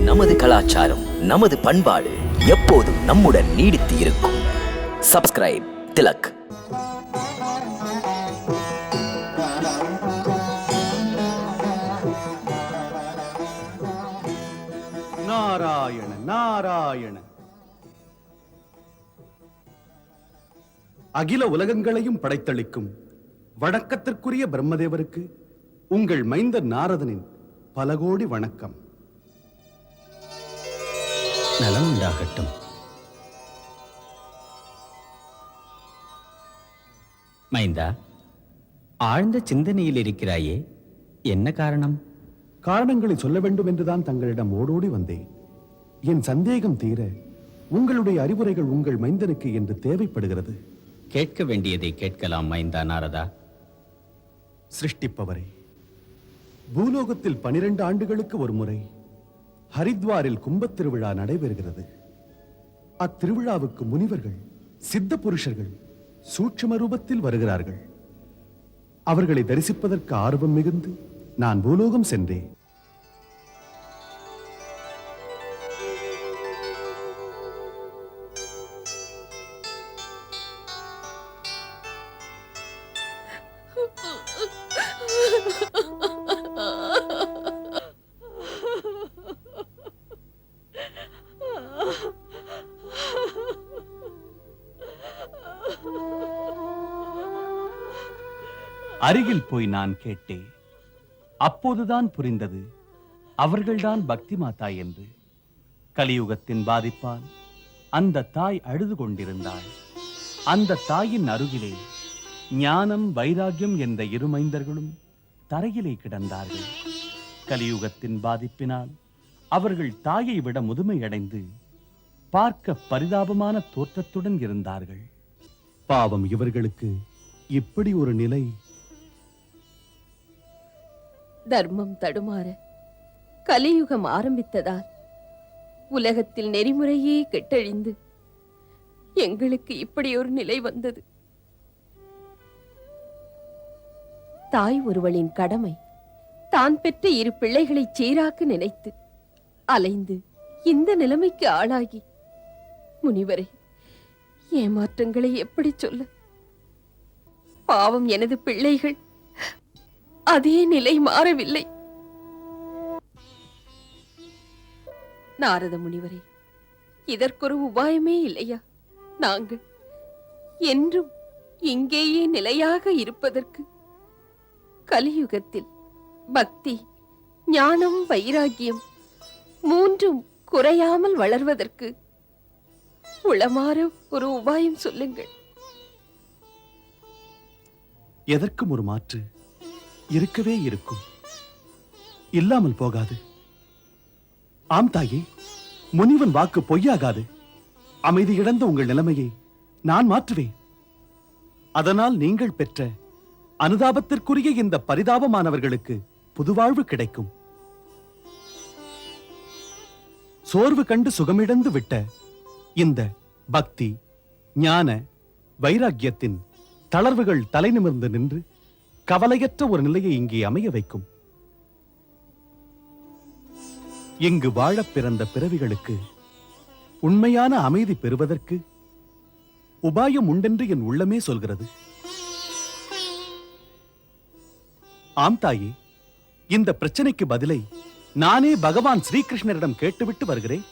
நமது கலாச்சாரம், நமது பண்பாடு எப்போதும் நம்முடன் நீடித்து இருக்கும். சப்ஸ்கிரைப் திலக். நாராயண நாராயண. அகில உலகங்களையும் படைத்தளிக்கும் வணக்கத்திற்குரிய பிரம்மதேவருக்கு உங்கள் மைந்தர் நாரதனின் பல கோடி வணக்கம். நலம் உண்டாகட்டும். மைந்தா, ஆழ்ந்த சிந்தனையில் இருக்கிறாயே, என்ன காரணம்? காரணங்களை சொல்ல வேண்டும் என்றுதான் தங்களிடம் ஓடோடி வந்தேன். என் சந்தேகம் தீர உங்களுடைய அறிவுரைகள் உங்கள் மைந்தனுக்கு என்று தேவைப்படுகிறது. கேட்க வேண்டியதை கேட்கலாம் மைந்தா நாரதா. சிருஷ்டிப்பவரே, பூலோகத்தில் 12 ஆண்டுகளுக்கு ஒரு முறை ஹரித்வாரில் கும்பத் திருவிழா நடைபெறுகிறது. அத்திருவிழாவுக்கு முனிவர்கள், சித்த புருஷர்கள் சூட்சும ரூபத்தில் வருகிறார்கள். அவர்களை தரிசிப்பதற்கு ஆர்வம் மிகுந்து நான் பூலோகம் சென்றேன். அருகில் போய் நான் கேட்டேன். அப்போதுதான் புரிந்தது அவர்கள்தான் பக்தி மாதா என்று. கலியுகத்தின் பாதிப்பால் அந்த தாய் அழுது கொண்டிருந்தாள். அந்த தாயின் அருகிலே ஞானம், வைராகியம் என்ற 2 மைந்தர்களும் தரையிலே கிடந்தார்கள். கலியுகத்தின் பாதிப்பினால் அவர்கள் தாயை விட முதுமையடைந்து பார்க்க பரிதாபமான தோற்றத்துடன் இருந்தார்கள். பாவம், இவர்களுக்கு இப்படி ஒரு நிலை. தர்மம் தடுமாற கலியுகம் ஆரம்பித்ததால் உலகத்தில் நெறிமுறையே கெட்டழிந்து எங்களுக்கு இப்படி ஒரு நிலை வந்தது. தாய் ஒருவளின் கடமை தான் பெற்ற 2 பிள்ளைகளை சீராக்க நினைத்து அலைந்து இந்த நிலைமைக்கு ஆளாகி, முனிவரே, ஏமாற்றங்களை எப்படி சொல்ல? பாவம், எனது பிள்ளைகள் அதே நிலை மாறவில்லை. நாரத முனிவரே, இதற்கொரு உபாயமே இல்லையா? நாங்கள் என்றும் இங்கேயே நிலையாக இருப்பதற்கு, கலியுகத்தில் பக்தி, ஞானம், வைராகியம் 3ம் குறையாமல் வளர்வதற்கு உளமாற ஒரு உபாயம் சொல்லுங்கள். எதற்கும் ஒரு மாற்று இருக்கவே இருக்கும், இல்லாமல் போகாது. ஆம் தாயே, முனிவன் வாக்கு பொய்யாகாது. அமைதி இழந்த உங்கள் நிலைமையை நான் மாற்றுவேன். அதனால் நீங்கள் பெற்ற அனுதாபத்திற்குரிய இந்த பரிதாபமானவர்களுக்கு புதுவாழ்வு கிடைக்கும். சோர்வு கண்டு சுகமிழந்து விட்ட இந்த பக்தி, ஞான, வைராக்கியத்தின் தளர்வுகள் தலை நிமிர்ந்து நின்று கவலையற்ற ஒரு நிலையை இங்கே அமைய வைக்கும். இங்கு வாழப் பிறந்த பிறவிகளுக்கு உண்மையான அமைதி பெறுவதற்கு உபாயம் உண்டென்று என் உள்ளமே சொல்கிறது. ஆம் தாயே, இந்த பிரச்சனைக்கு பதிலை நானே பகவான் ஸ்ரீகிருஷ்ணரிடம் கேட்டுவிட்டு வருகிறேன்.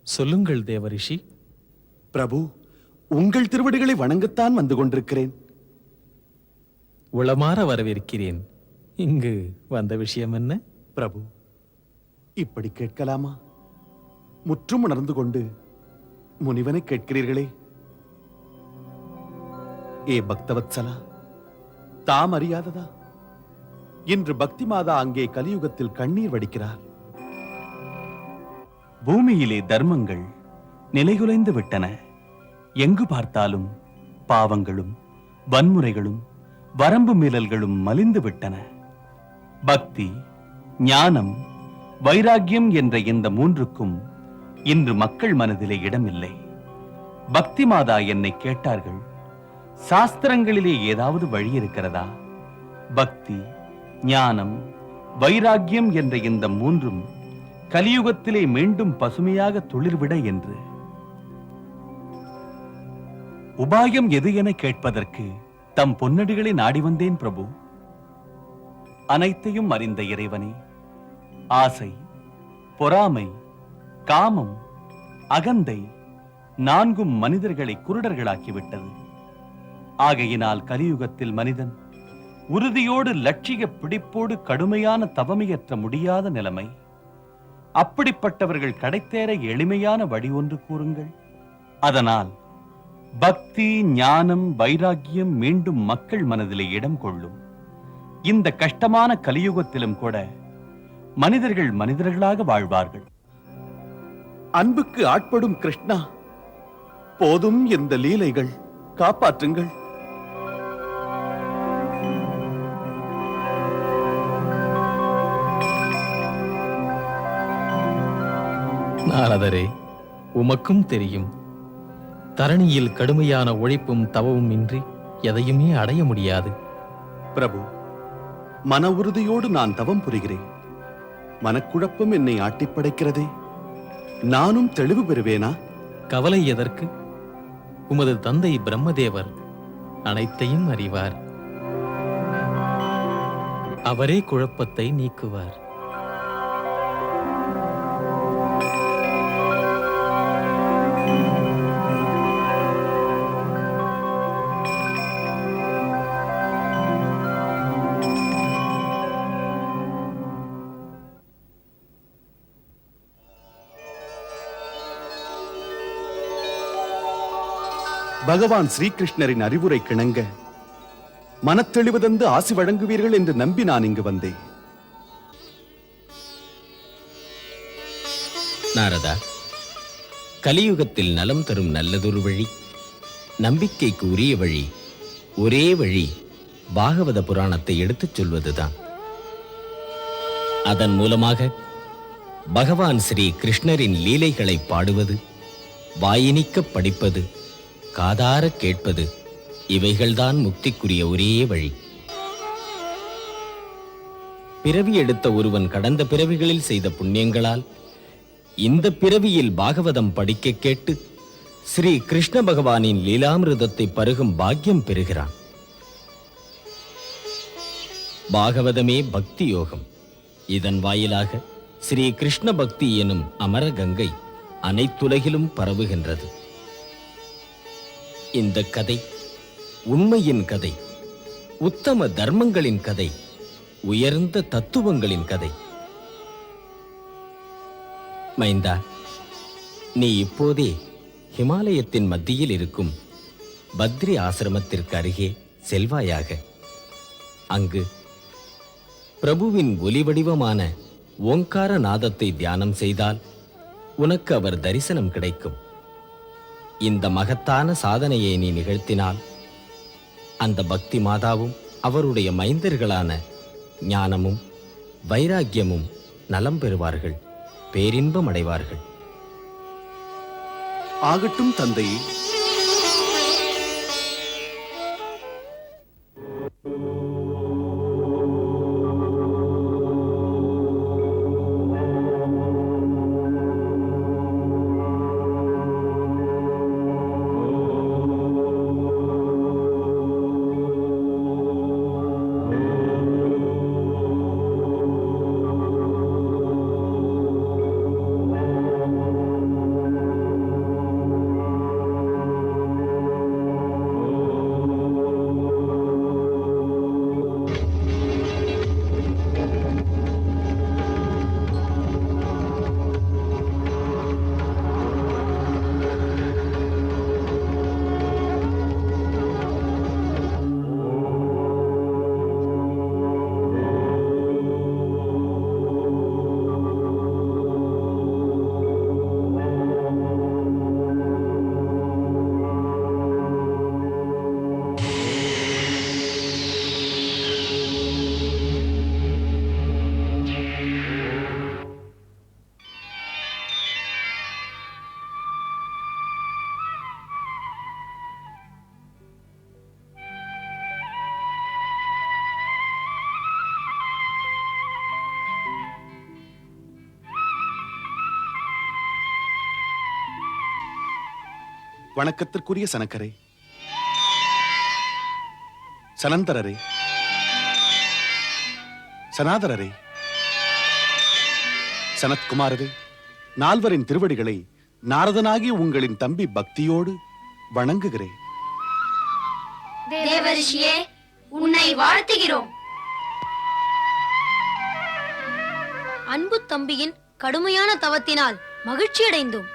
சொல்லுங்கள் தேவரிஷி. பிரபு, உங்கள் திருவடிகளை வணங்கத்தான் வந்து கொண்டிருக்கிறேன். உளமாற வரவேற்கிறேன். இங்கு வந்த விஷயம் என்ன? பிரபு, இப்படி கேட்கலாமா? முற்றும் உணர்ந்து கொண்டு முனிவனை கேட்கிறீர்களே. ஏ பக்தவத்சலா, தாம் அறியாததா? இன்று பக்தி மாதா அங்கே கலியுகத்தில் கண்ணீர் வடிக்கிறார். பூமியிலே தர்மங்கள் நிலைகுலைந்து விட்டன. எங்கு பார்த்தாலும் பாவங்களும் வன்முறைகளும் வரம்பு மீறல்களும் மலிந்து விட்டன. பக்தி, ஞானம், வைராகியம் என்ற இந்த 3க்கும் இன்று மக்கள் மனதிலே இடமில்லை. பக்தி மாதா என்னை கேட்டார்கள், சாஸ்திரங்களிலே ஏதாவது வழி இருக்கிறதா? பக்தி, ஞானம், வைராக்கியம் என்ற இந்த மூன்றும் கலியுகத்திலே மீண்டும் பசுமையாக துளிர்விட என்று. உபாயம் எது என கேட்பதற்கு தம் பொன்னடிகளை நாடி வந்தேன் பிரபு. அனைத்தையும் அறிந்த இறைவனே, ஆசை, பொறாமை, காமம், அகந்தை நான்கும் மனிதர்களை குருடர்களாக்கிவிட்டது. ஆகையினால் கலியுகத்தில் மனிதன் உறுதியோடு லட்சிய பிடிப்போடு கடுமையான தவமையற்ற முடியாத நிலைமை. அப்படிப்பட்டவர்கள் கடைத்தேற எளிமையான வழி ஒன்று கூறுங்கள். அதனால் பக்தி, ஞானம், வைராக்கியம் மீண்டும் மக்கள் மனதிலே இடம் கொள்ளும். இந்த கஷ்டமான கலியுகத்திலும் கூட மனிதர்கள் மனிதர்களாக வாழ்வார்கள். அன்புக்கு ஆட்படும் கிருஷ்ணா, போதும் இந்த லீலைகள், காப்பாற்றுங்கள். நாரதரே, உமக்கும் தெரியும், தரணியில் கடுமையான உழைப்பும் தவமும் இன்றி எதையுமே அடைய முடியாது. பிரபு, மன உறுதியோடு நான் தவம் புரிகிறேன். மனக்குழப்பம் என்னை ஆட்டிப்படைக்கிறதே. நானும் தெளிவு பெறுவேனா? கவலை எதற்கு? உமது தந்தை பிரம்மதேவர் அனைத்தையும் அறிவார். அவரே குழப்பத்தை நீக்குவார். பகவான் ஸ்ரீகிருஷ்ணரின் அறிவுரை கிணங்க மனத்தெளிவு தந்து ஆசி வழங்குவீர்கள் என்று நம்பி நான் இங்கு வந்தேன். நாரதா, கலியுகத்தில் நலம் தரும் நல்லதொரு வழி, நம்பிக்கைக்கு உரிய வழி, ஒரே வழி பாகவத புராணத்தை எடுத்துச் சொல்வதுதான். அதன் மூலமாக பகவான் ஸ்ரீ கிருஷ்ணரின் லீலைகளை பாடுவது, வாயினிக்க படிப்பது, காதார கேட்பது, இவைகள்தான் முக்திக்குரிய ஒரே வழி. பிறவி எடுத்த ஒருவன் கடந்த பிறவிகளில் செய்த புண்ணியங்களால் இந்த பிறவியில் பாகவதம் படிக்க கேட்டு ஸ்ரீ கிருஷ்ண பகவானின் லீலாமிருதத்தை பருகும் பாக்கியம் பெறுகிறான். பாகவதமே பக்தி யோகம். இதன் வாயிலாக ஸ்ரீ கிருஷ்ண பக்தி எனும் அமர கங்கை அனைத்துலகிலும் பரவுகின்றது. இந்த கதை உண்மையின் கதை, உத்தம தர்மங்களின் கதை, உயர்ந்த தத்துவங்களின் கதை. மைந்தா, நீ இப்போதே ஹிமாலயத்தின் மத்தியில் இருக்கும் பத்ரி ஆசிரமத்திற்கு அருகே செல்வாயாக. அங்கு பிரபுவின் ஒலி வடிவமான ஓங்கார நாதத்தை தியானம் செய்தால் உனக்கு அவர் தரிசனம் கிடைக்கும். இந்த மகத்தான சாதனையை நீ நிகழ்த்தினால் அந்த பக்தி மாதாவும் அவருடைய மைந்தர்களான ஞானமும் வைராக்கியமும் நலம் பெறுவார்கள், பேரின்பம் அடைவார்கள். ஆகட்டும் தந்தையே. வணக்கத்திற்குரிய சனக்கரே, சனந்தரரே, சனாதரரே, சனத்குமாரரே, நால்வரின் திருவடிகளை நாரதனாகி உங்களின் தம்பி பக்தியோடு வணங்குகிறேன். தேவரிஷியே, உன்னை வாழ்த்துகிறோம். அன்பு தம்பியின் கடுமையான தவத்தினால் மகிழ்ச்சியடைந்தோம்.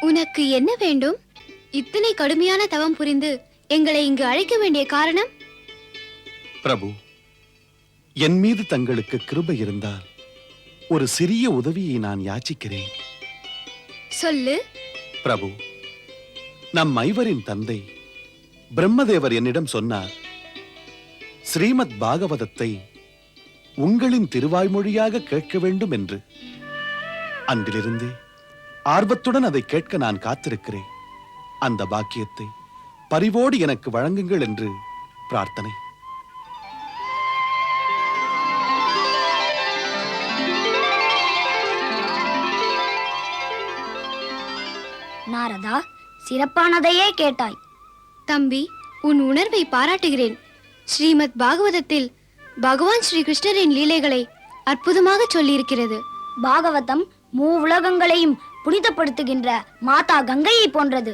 உனக்கு என்ன வேண்டும்? இத்தனை கடுமையான தவம் புரிந்து எங்களை இங்கு அழைக்க வேண்டிய காரணம்? பிரபு, என் மீது தங்களுக்கு கிருபை இருந்தால் ஒரு சிறிய உதவியை நான் யாச்சிக்கிறேன். சொல்லு. பிரபு, நம் ஐவரின் தந்தை பிரம்மதேவர் என்னிடம் சொன்னார், ஸ்ரீமத் பாகவதத்தை உங்களின் திருவாய்மொழியாக கேட்க வேண்டும் என்று. அன்றிலிருந்தே ஆர்வத்துடன் அதை கேட்க நான் காத்திருக்கிறேன். அந்த பாக்கியத்தை பரிவோடு எனக்கு வழங்குங்கள் என்று பிரார்த்தனை. நாரதா, சிறப்பானதையே கேட்டாய். தம்பி, உன் உணர்வை பாராட்டுகிறேன். ஸ்ரீமத் பாகவதத்தில் பகவான் ஸ்ரீ கிருஷ்ணரின் லீலைகளை அற்புதமாக சொல்லியிருக்கிறது. பாகவதம் மூவுலகங்களையும் புனிதப்படுத்துகின்ற மாதா கங்கையை போன்றது.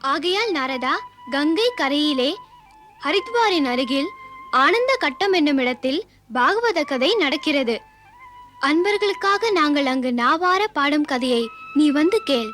ஆகையால் நாரதா, கங்கை கரையிலே ஹரித்வாரின் அருகில் ஆனந்த கட்டம் என்னும் இடத்தில் பாகவத கதை நடக்கிறது. அன்பர்களுக்காக நாங்கள் அங்கு நாவார பாடும் கதையை நீ வந்து கேள்.